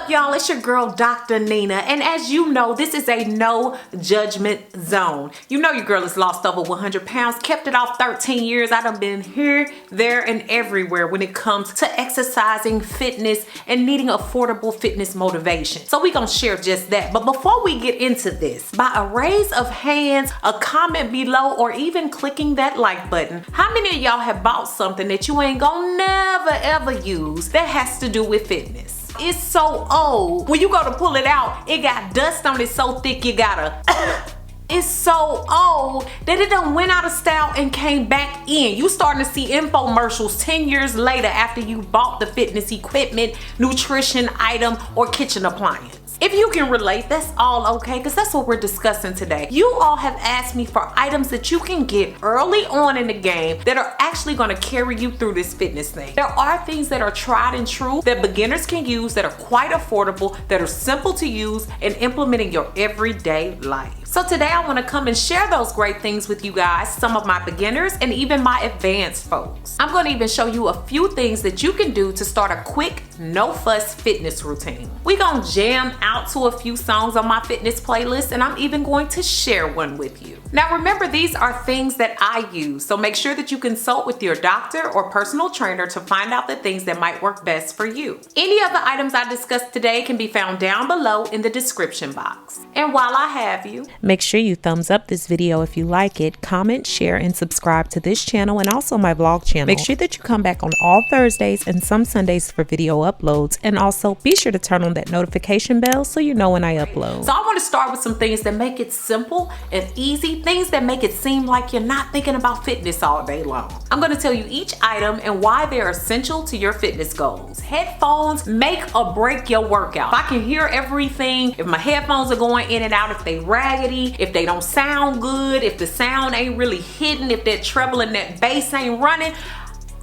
up, y'all? It's your girl, Dr. Nina. And as you know, this is a no judgment zone. You know your girl has lost over 100 pounds, kept it off 13 years. I done been here, there, and everywhere when it comes to exercising, fitness, and needing affordable fitness motivation. So we gonna share just that. But before we get into this, by a raise of hands, a comment below, or even clicking that like button, how many of y'all have bought something that you ain't gonna never ever use that has to do with fitness? It's so old. When you go to pull it out, it got dust on it so thick you gotta it's so old that it done went out of style and came back in. You starting to see infomercials 10 years later after you bought the fitness equipment, nutrition item, or kitchen appliance. If you can relate, that's all okay, because that's what we're discussing today. You all have asked me for items that you can get early on in the game that are actually going to carry you through this fitness thing. There are things that are tried and true that beginners can use, that are quite affordable, that are simple to use and implement in your everyday life. So today I want to come and share those great things with you guys, some of my beginners and even my advanced folks. I'm going to even show you a few things that you can do to start a quick, no fuss fitness routine. We're going to jam out to a few songs on my fitness playlist, and I'm even going to share one with you. Now remember, these are things that I use, so make sure that you consult with your doctor or personal trainer to find out the things that might work best for you. Any of the items I discussed today can be found down below in the description box. And while I have you, make sure you thumbs up this video if you like it, comment, share, and subscribe to this channel and also my vlog channel. Make sure that you come back on all Thursdays and some Sundays for video uploads, and also be sure to turn on that notification bell so you know when I upload. So I want to start with some things that make it simple and easy, things that make it seem like you're not thinking about fitness all day long. I'm going to tell you each item and why they're essential to your fitness goals. Headphones make or break your workout. If I can hear everything, if my headphones are going in and out, if they raggedy, if they don't sound good, if the sound ain't really hidden, if that treble and that bass ain't running,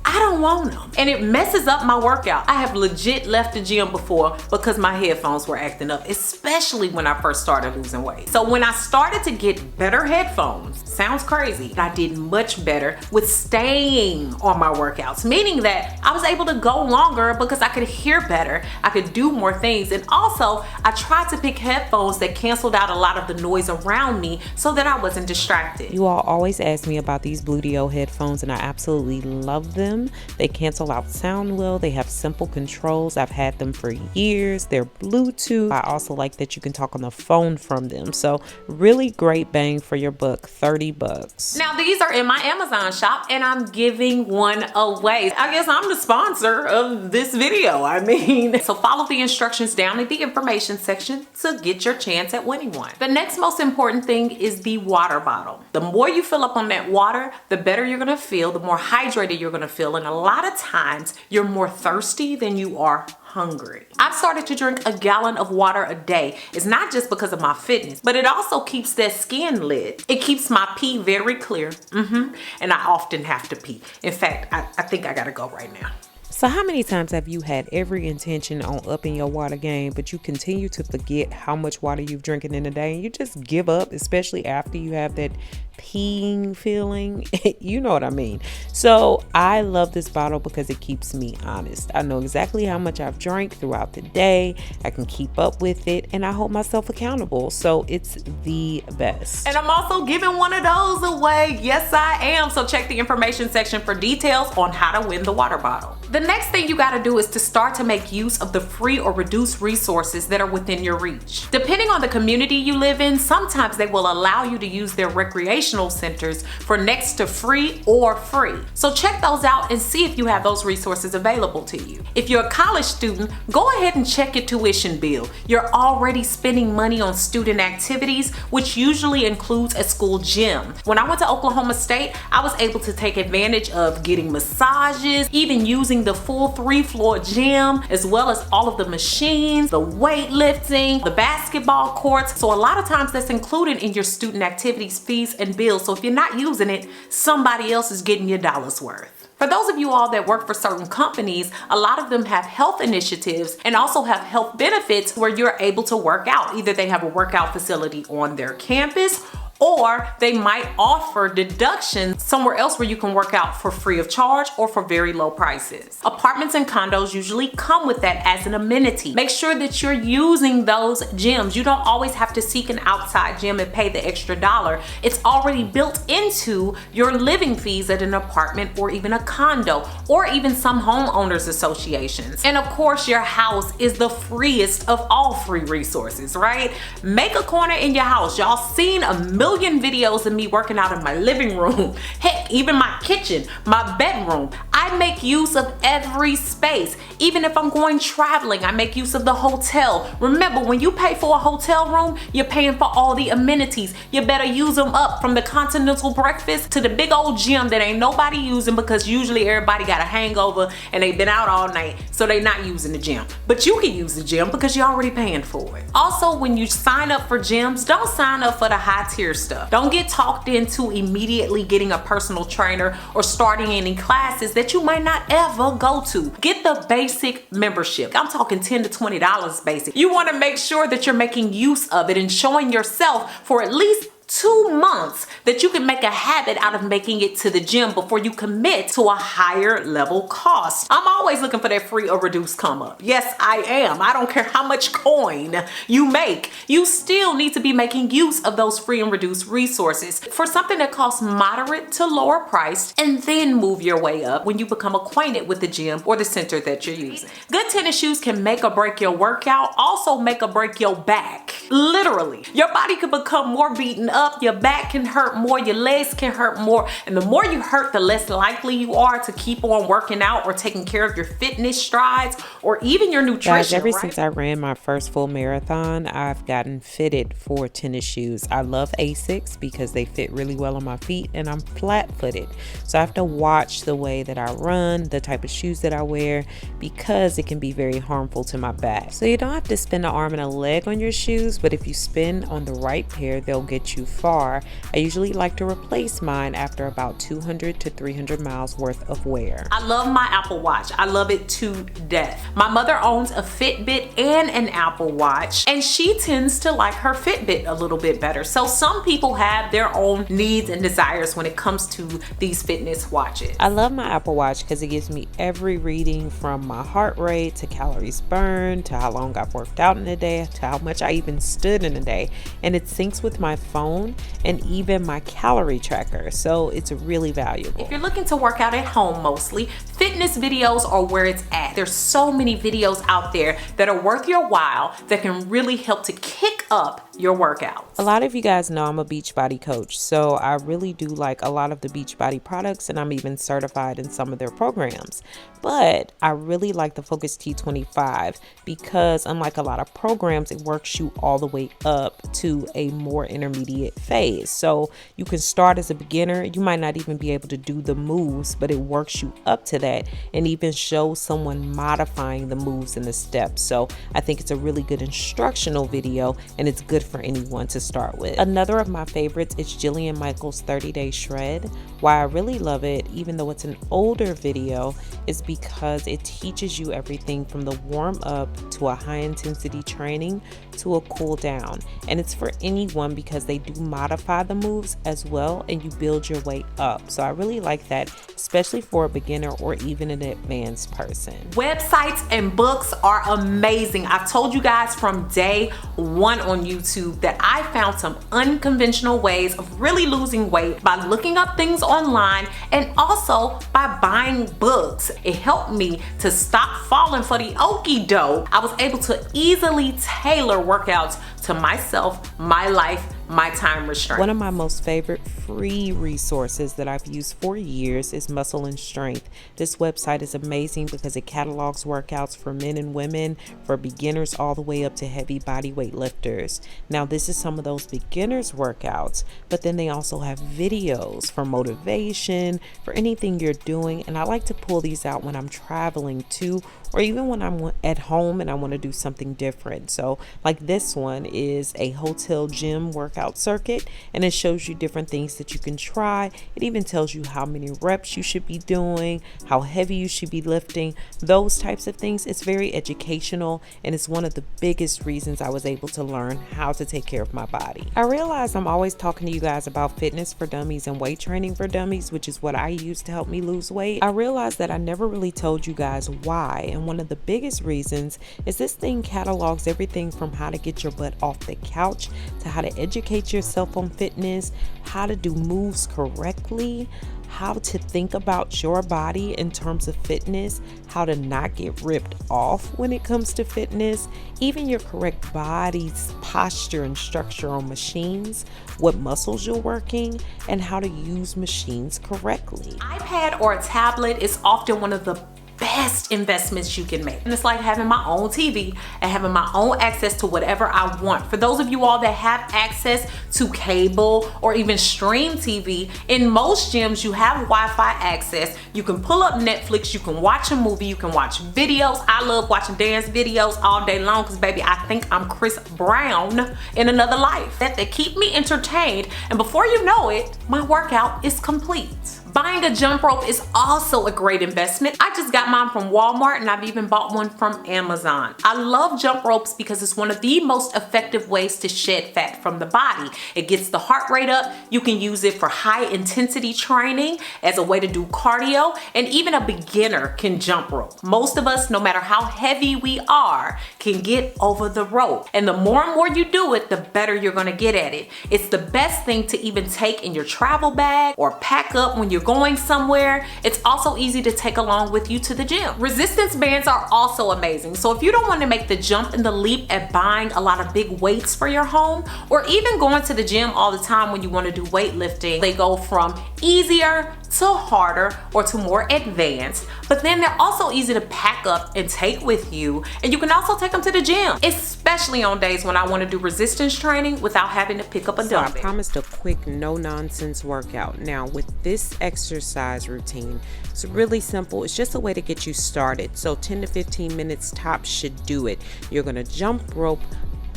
I don't want them. And it messes up my workout. I have legit left the gym before because my headphones were acting up, especially when I first started losing weight. So when I started to get better headphones, sounds crazy, I did much better with staying on my workouts, meaning that I was able to go longer because I could hear better, I could do more things, and also I tried to pick headphones that canceled out a lot of the noise around me so that I wasn't distracted. You all always ask me about these Bluedio headphones, and I absolutely love them. They cancel out sound well. They have simple controls. I've had them for years. They're Bluetooth. I also like that you can talk on the phone from them. So really great bang for your buck, 30 bucks. Now these are in my Amazon shop and I'm giving one away. I guess I'm the sponsor of this video. I mean, so follow the instructions down in the information section to get your chance at winning one. The next most important thing is the water bottle. The more you fill up on that water, the better you're gonna feel, the more hydrated you're gonna feel. And a lot of times you're more thirsty than you are hungry. I've started to drink a gallon of water a day. It's not just because of my fitness, but it also keeps that skin lit. It keeps my pee very clear. And I often have to pee. In fact, I think I gotta go right now. So how many times have you had every intention on upping your water game, but you continue to forget how much water you've drinking in a day, and you just give up, especially after you have that peeing feeling? You know what I mean. So I love this bottle because it keeps me honest. I know exactly how much I've drank throughout the day. I can keep up with it, and I hold myself accountable. So it's the best. And I'm also giving one of those away. Yes, I am. So check the information section for details on how to win the water bottle. The next thing you got to do is to start to make use of the free or reduced resources that are within your reach. Depending on the community you live in, sometimes they will allow you to use their recreational centers for next to free or free. So check those out and see if you have those resources available to you. If you're a college student, go ahead and check your tuition bill. You're already spending money on student activities, which usually includes a school gym. When I went to Oklahoma State, I was able to take advantage of getting massages, even using the full 3-floor gym, as well as all of the machines, the weightlifting, the basketball courts. So a lot of times that's included in your student activities fees and bills. So if you're not using it, somebody else is getting your dollars worth. For those of you all that work for certain companies, a lot of them have health initiatives and also have health benefits where you're able to work out. Either they have a workout facility on their campus, or they might offer deductions somewhere else where you can work out for free of charge or for very low prices. Apartments and condos usually come with that as an amenity. Make sure that you're using those gyms. You don't always have to seek an outside gym and pay the extra dollar. It's already built into your living fees at an apartment or even a condo, or even some homeowners associations. And of course, your house is the freest of all free resources, right? Make a corner in your house. Y'all seen a million videos of me working out in my living room, heck, even my kitchen, my bedroom. I make use of every space. Even if I'm going traveling, I make use of the hotel. Remember, when you pay for a hotel room, you're paying for all the amenities. You better use them up, from the continental breakfast to the big old gym that ain't nobody using, because usually everybody got a hangover and they've been out all night, so they not using the gym. But you can use the gym because you're already paying for it. Also, when you sign up for gyms, don't sign up for the high tier stuff. Don't get talked into immediately getting a personal trainer or starting any classes that you might not ever go to. Get the basic membership. I'm talking $10 to $20 basic. You want to make sure that you're making use of it and showing yourself for at least 2 months that you can make a habit out of making it to the gym before you commit to a higher level cost. I'm always looking for that free or reduced come up. Yes, I am. I don't care how much coin you make. You still need to be making use of those free and reduced resources for something that costs moderate to lower priced, and then move your way up when you become acquainted with the gym or the center that you're using. Good tennis shoes can make or break your workout, also make or break your back. Literally, your body could become more beaten up, your back can hurt more, your legs can hurt more, and the more you hurt, the less likely you are to keep on working out or taking care of your fitness strides or even your nutrition. Guys, ever since I ran my first full marathon, I've gotten fitted for tennis shoes. I love Asics because they fit really well on my feet, and I'm flat-footed, so I have to watch the way that I run, the type of shoes that I wear, because it can be very harmful to my back. So you don't have to spend an arm and a leg on your shoes, but if you spend on the right pair, they'll get you far. I usually like to replace mine after about 200 to 300 miles worth of wear. I love my Apple Watch. I love it to death. My mother owns a Fitbit and an Apple Watch, and she tends to like her Fitbit a little bit better. So some people have their own needs and desires when it comes to these fitness watches. I love my Apple Watch because it gives me every reading, from my heart rate to calories burned to how long I've worked out in a day to how much I even stood in a day, and it syncs with my phone and even my calorie tracker, so it's really valuable. If you're looking to work out at home mostly, fitness videos are where it's at. There's so many videos out there that are worth your while that can really help to kick up your workouts. A lot of you guys know I'm a Beachbody coach, so I really do like a lot of the Beachbody products, and I'm even certified in some of their programs. But I really like the Focus T25 because, unlike a lot of programs, it works you all the way up to a more intermediate phase. So you can start as a beginner. You might not even be able to do the moves, but it works you up to that and even shows someone modifying the moves and the steps. So I think it's a really good instructional video, and it's good for anyone to start with. Another of my favorites is Jillian Michaels' 30-Day Shred. Why I really love it, even though it's an older video, is because it teaches you everything from the warm up to a high intensity training to a cool down. And it's for anyone because they do modify the moves as well, and you build your way up. So I really like that, especially for a beginner or even an advanced person. Websites and books are amazing. I've told you guys from day one on YouTube that I found some unconventional ways of really losing weight by looking up things online and also by buying books. It helped me to stop falling for the okie doke. I was able to easily tailor workouts to myself, my life, my time restraint. One of my most favorite free resources that I've used for years is Muscle and Strength. This website is amazing because it catalogs workouts for men and women, for beginners all the way up to heavy body weight lifters. Now, this is some of those beginners workouts, but then they also have videos for motivation, for anything you're doing, and I like to pull these out when I'm traveling to or even when I'm at home and I want to do something different. So like this one is a hotel gym workout circuit, and it shows you different things that you can try. It even tells you how many reps you should be doing, how heavy you should be lifting, those types of things. It's very educational, and it's one of the biggest reasons I was able to learn how to take care of my body. I realize I'm always talking to you guys about fitness for dummies and weight training for dummies, which is what I use to help me lose weight. I realized that I never really told you guys why, and one of the biggest reasons is this thing catalogs everything from how to get your butt off the couch to how to educate yourself on fitness, how to do moves correctly, how to think about your body in terms of fitness, how to not get ripped off when it comes to fitness, even your correct body's posture and structure on machines, what muscles you're working, and how to use machines correctly. iPad or a tablet is often one of the best investments you can make. And it's like having my own TV and having my own access to whatever I want. For those of you all that have access to cable or even stream TV, in most gyms you have Wi-Fi access. You can pull up Netflix, you can watch a movie, you can watch videos. I love watching dance videos all day long because baby, I think I'm Chris Brown in another life. That they keep me entertained, and before you know it, my workout is complete. Buying a jump rope is also a great investment. I just got mine from Walmart, and I've even bought one from Amazon. I love jump ropes because it's one of the most effective ways to shed fat from the body. It gets the heart rate up. You can use it for high intensity training as a way to do cardio, and even a beginner can jump rope. Most of us, no matter how heavy we are, can get over the rope. And the more and more you do it, the better you're gonna get at it. It's the best thing to even take in your travel bag or pack up when you're going somewhere. It's also easy to take along with you to the gym. Resistance bands are also amazing. So if you don't want to make the jump and the leap at buying a lot of big weights for your home, or even going to the gym all the time when you want to do weightlifting, they go from easier to harder or to more advanced, but then they're also easy to pack up and take with you, and you can also take them to the gym, especially on days when I want to do resistance training without having to pick up a dumbbell. I promised a quick no-nonsense workout. Now with this exercise routine, it's really simple. It's just a way to get you started. So 10 to 15 minutes tops should do it. You're gonna jump rope,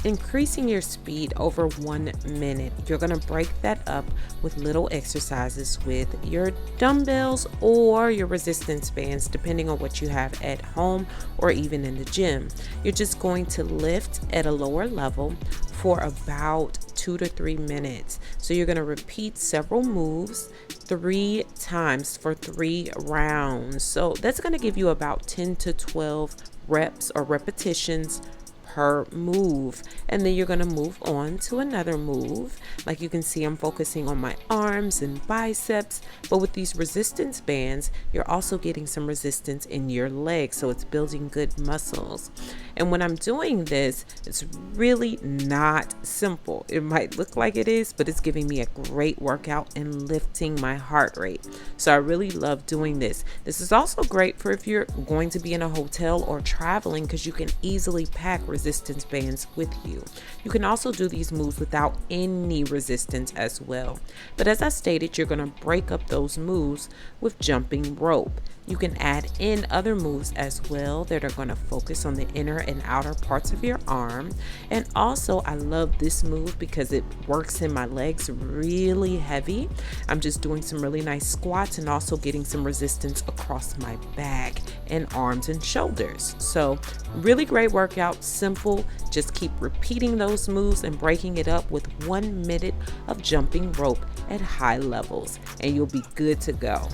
increasing your speed over 1 minute. You're gonna break that up with little exercises with your dumbbells or your resistance bands, depending on what you have at home or even in the gym. You're just going to lift at a lower level for about 2 to 3 minutes. So you're gonna repeat several moves 3 times for 3 rounds. So that's gonna give you about 10 to 12 reps or repetitions per move, and then you're going to move on to another move. Like you can see, I'm focusing on my arms and biceps, but with these resistance bands you're also getting some resistance in your legs, so it's building good muscles. And when I'm doing this, it's really not simple. It might look like it is, but it's giving me a great workout and lifting my heart rate. So I really love doing this. This is also great for if you're going to be in a hotel or traveling, because you can easily pack resistance bands with you. You can also do these moves without any resistance as well. But as I stated, you're going to break up those moves with jumping rope. You can add in other moves as well that are going to focus on the inner and outer parts of your arm. And also, I love this move because it works in my legs really heavy. I'm just doing some really nice squats and also getting some resistance across my back and arms and shoulders. So really great workout, simple. Just keep repeating those moves and breaking it up with 1 minute of jumping rope at high levels, and you'll be good to go.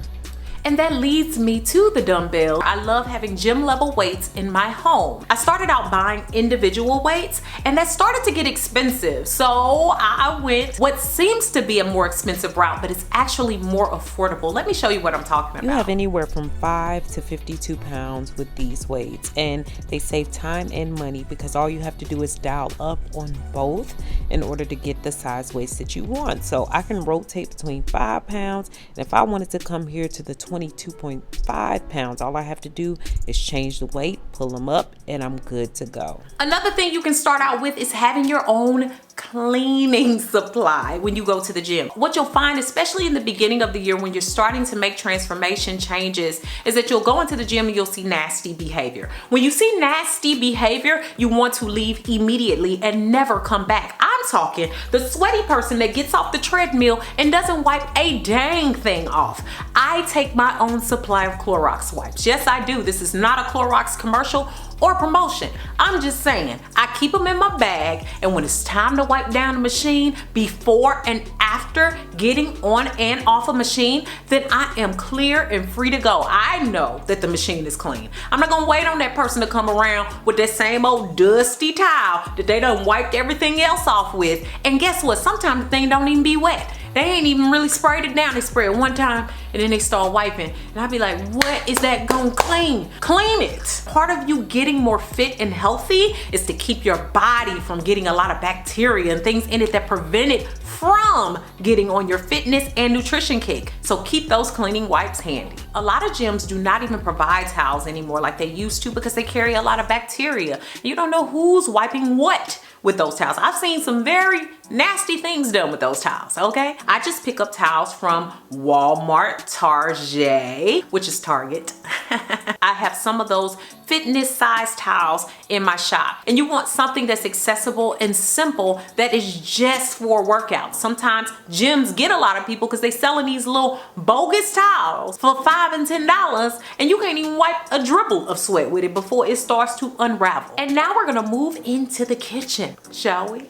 And that leads me to the dumbbell. I love having gym level weights in my home. I started out buying individual weights, and that started to get expensive. So I went what seems to be a more expensive route, but it's actually more affordable. Let me show you what I'm talking about. You have anywhere from 5 to 52 pounds with these weights, and they save time and money because all you have to do is dial up on both in order to get the size weights that you want. So I can rotate between 5 pounds, and if I wanted to come here to the 22.5 pounds. All I have to do is change the weight, pull them up, and I'm good to go. Another thing you can start out with is having your own cleaning supply when you go to the gym. What you'll find, especially in the beginning of the year when you're starting to make transformation changes, is that you'll go into the gym and you'll see nasty behavior. When you see nasty behavior, you want to leave immediately and never come back. I'm talking the sweaty person that gets off the treadmill and doesn't wipe a dang thing off. I take my own supply of Clorox wipes. Yes, I do. This is not a Clorox commercial or promotion. I'm just saying, I keep them in my bag, and when it's time to wipe down the machine, before and after getting on and off a machine, then I am clear and free to go. I know that the machine is clean. I'm not gonna wait on that person to come around with that same old dusty towel that they done wiped everything else off with. And guess what? Sometimes the thing don't even be wet. They ain't even really sprayed it down. They spray it one time and then they start wiping. And I'd be like, what is that gonna clean? Clean it. Part of you getting more fit and healthy is to keep your body from getting a lot of bacteria and things in it that prevent it from getting on your fitness and nutrition kick. So keep those cleaning wipes handy. A lot of gyms do not even provide towels anymore like they used to because they carry a lot of bacteria. You don't know who's wiping what with those towels. I've seen some very nasty things done with those towels, okay? I just pick up towels from Walmart, Target, which is Target. I have some of those fitness size towels in my shop. And you want something that's accessible and simple that is just for workouts. Sometimes gyms get a lot of people because they selling these little bogus towels for $5 and $10 and you can't even wipe a dribble of sweat with it before it starts to unravel. And now we're gonna move into the kitchen, shall we?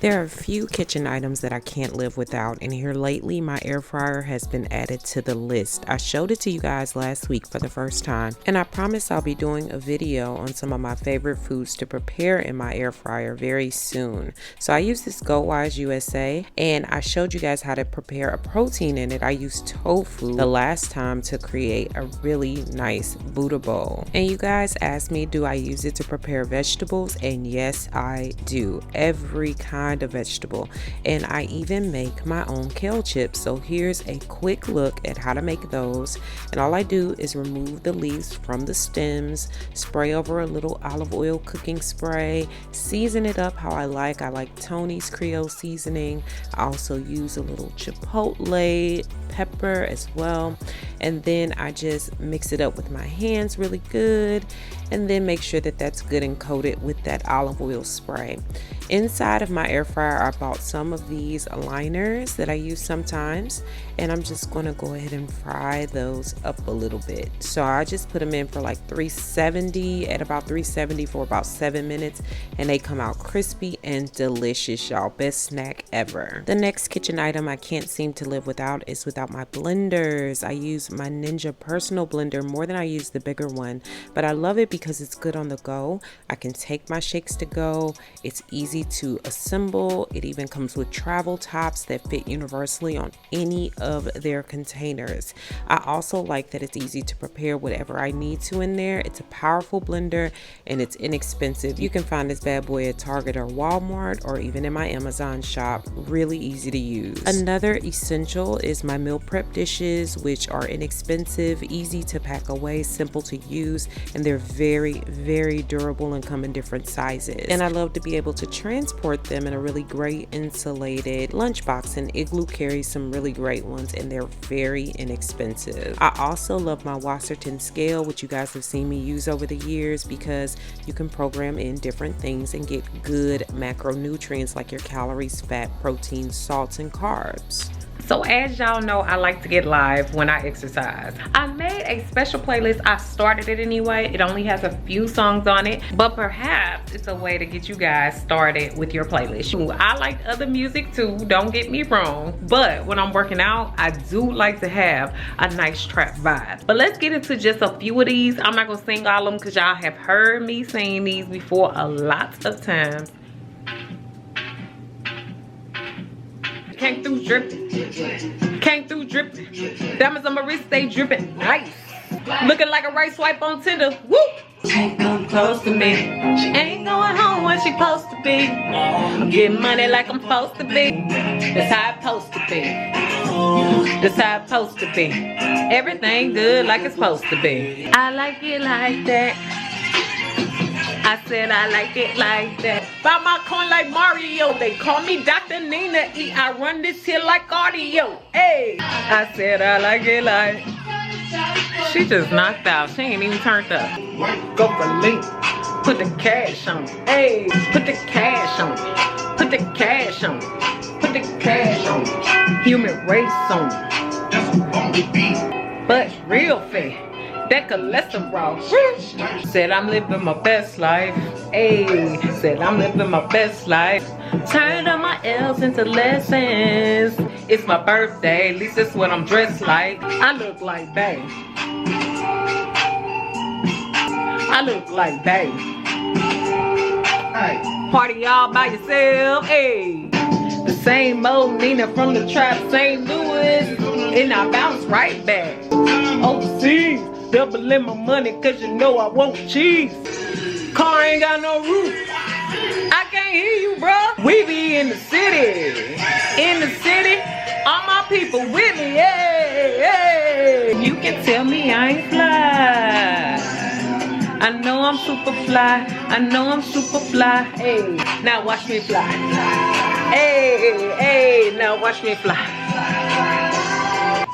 There are a few kitchen items that I can't live without, and here lately my air fryer has been added to the list. I showed it to you guys last week for the first time, and I promise I'll be doing a video on some of my favorite foods to prepare in my air fryer very soon. So I use this GoWise USA, and I showed you guys how to prepare a protein in it. I used tofu the last time to create a really nice Buddha bowl. And you guys asked me, do I use it to prepare vegetables? And yes, I do. Every kind of vegetable, and I even make my own kale chips. So here's a quick look at how to make those, and all I do is remove the leaves from the stems, spray over a little olive oil cooking spray, season it up how I like. I like Tony's Creole seasoning. I also use a little chipotle pepper as well, and then I just mix it up with my hands really good, and then make sure that that's good and coated with that olive oil spray. Inside of my air fryer, I bought some of these liners that I use sometimes, and I'm just gonna go ahead and fry those up a little bit. So I just put them in for like 370, at about 370 for about 7 minutes, and they come out crispy and delicious, y'all. Best snack ever. The next kitchen item I can't seem to live without is without my blenders. I use my Ninja personal blender more than I use the bigger one, but I love it because it's good on the go. I can take my shakes to go. It's easy to assemble. It even comes with travel tops that fit universally on any of their containers. I also like that it's easy to prepare whatever I need to in there. It's a powerful blender and it's inexpensive. You can find this bad boy at Target or Walmart or even in my Amazon shop. Really easy to use. Another essential is my meal prep dishes, which are inexpensive, easy to pack away, simple to use, and they're very, very durable and come in different sizes. And I love to be able to transport them in a really great insulated lunchbox, and Igloo carries some really great ones and they're very inexpensive. I also love my Wasserton scale, which you guys have seen me use over the years, because you can program in different things and get good macronutrients like your calories, fat, protein, salts, and carbs. So as y'all know, I like to get live when I exercise. I made a special playlist. I started it anyway. It only has a few songs on it, but perhaps it's a way to get you guys started with your playlist. I like other music too, don't get me wrong, but when I'm working out, I do like to have a nice trap vibe. But let's get into just a few of these. I'm not gonna sing all of them because y'all have heard me sing these before a lot of times. Came through dripping, came through dripping. Diamonds on my wrist, they dripping. Nice. Looking like a race swipe on Tinder. Woo! Can't come close to me. She ain't going home when she supposed to be. I'm getting money like I'm supposed to be. That's how it's supposed to be. This how it's supposed to be. Everything good like it's supposed to be. I like it like that. I said I like it like that. Buy my coin like Mario. They call me Dr. Nina E. I run this here like cardio. Hey, I said I like it like. She just knocked out. She ain't even turned up. Go for link. Put the cash on. Hey, put the cash on. Put the cash on. Put the cash on. Human race on. But real fat. That cholesterol. Said I'm living my best life. Ayy, said I'm living my best life. Turned all my L's into lessons. It's my birthday, at least that's what I'm dressed like. I look like bae. I look like bae. Hey, party all by yourself. Ayy, the same old Nina from the trap, St. Louis, and I bounce right back. Overseas. Doubling my money cause you know I want cheese. Car ain't got no roof. I can't hear you, bro. We be in the city. In the city, all my people with me. Hey, hey. You can tell me I ain't fly. I know I'm super fly. I know I'm super fly. Hey, now watch me fly. Hey, hey, now watch me fly.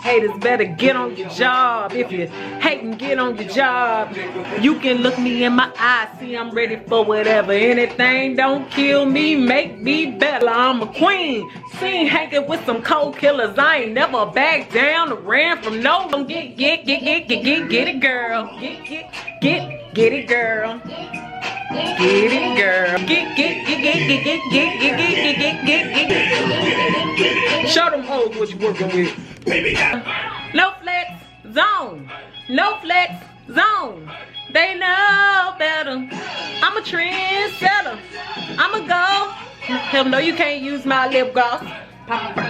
Haters better get on your job. If you hating, get on your job. You can look me in my eyes, see I'm ready for whatever. Anything don't kill me, make me better. I'm a queen, seen hanging with some cold killers. I ain't never backed down or ran from no. Get it, girl. Get it, girl. Get it, girl. Get. Show them hoes what you working with. No flex zone. No flex zone. They know better. I'm a trendsetter. I'm a go. Hell no, you can't use my lip gloss.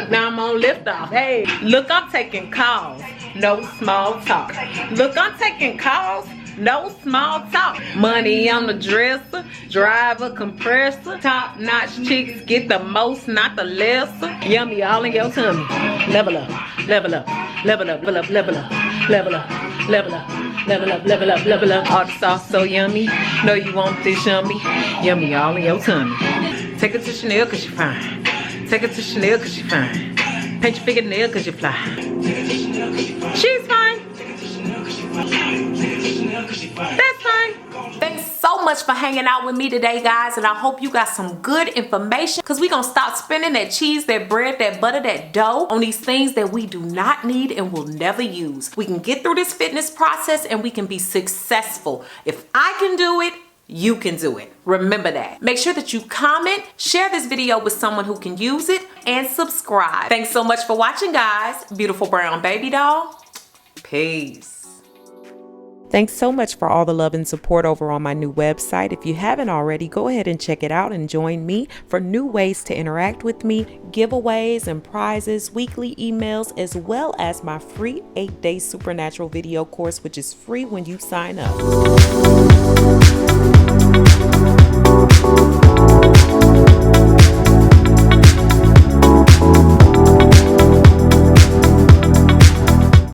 Now I'm on lift off. Hey, look, I'm taking calls. No small talk. Look, I'm taking calls. No small talk. Money on the dresser, drive a compressor. Top notch chicks get the most, not the lesser. Yummy all in your tummy. Level up, level up, level up, level up, level up, level up, level up, level up, level up, level up. All the sauce so yummy. Know you want this yummy. Yummy all in your tummy. Take her to Chanel cause you fine. Take her to Chanel cause you fine. Paint your fingernail cause you fly. She's fine. That's fine. Thanks so much for hanging out with me today, guys, and I hope you got some good information because we're gonna stop spending that cheese, that bread, that butter, that dough on these things that we do not need and will never use. We can get through this fitness process and we can be successful. If I can do it, you can do it. Remember that. Make sure that you comment, share this video with someone who can use it, and subscribe. Thanks so much for watching, guys. Beautiful brown baby doll. Peace. Thanks so much for all the love and support over on my new website. If you haven't already, go ahead and check it out and join me for new ways to interact with me, giveaways and prizes, weekly emails, as well as my free 8-day supernatural video course, which is free when you sign up.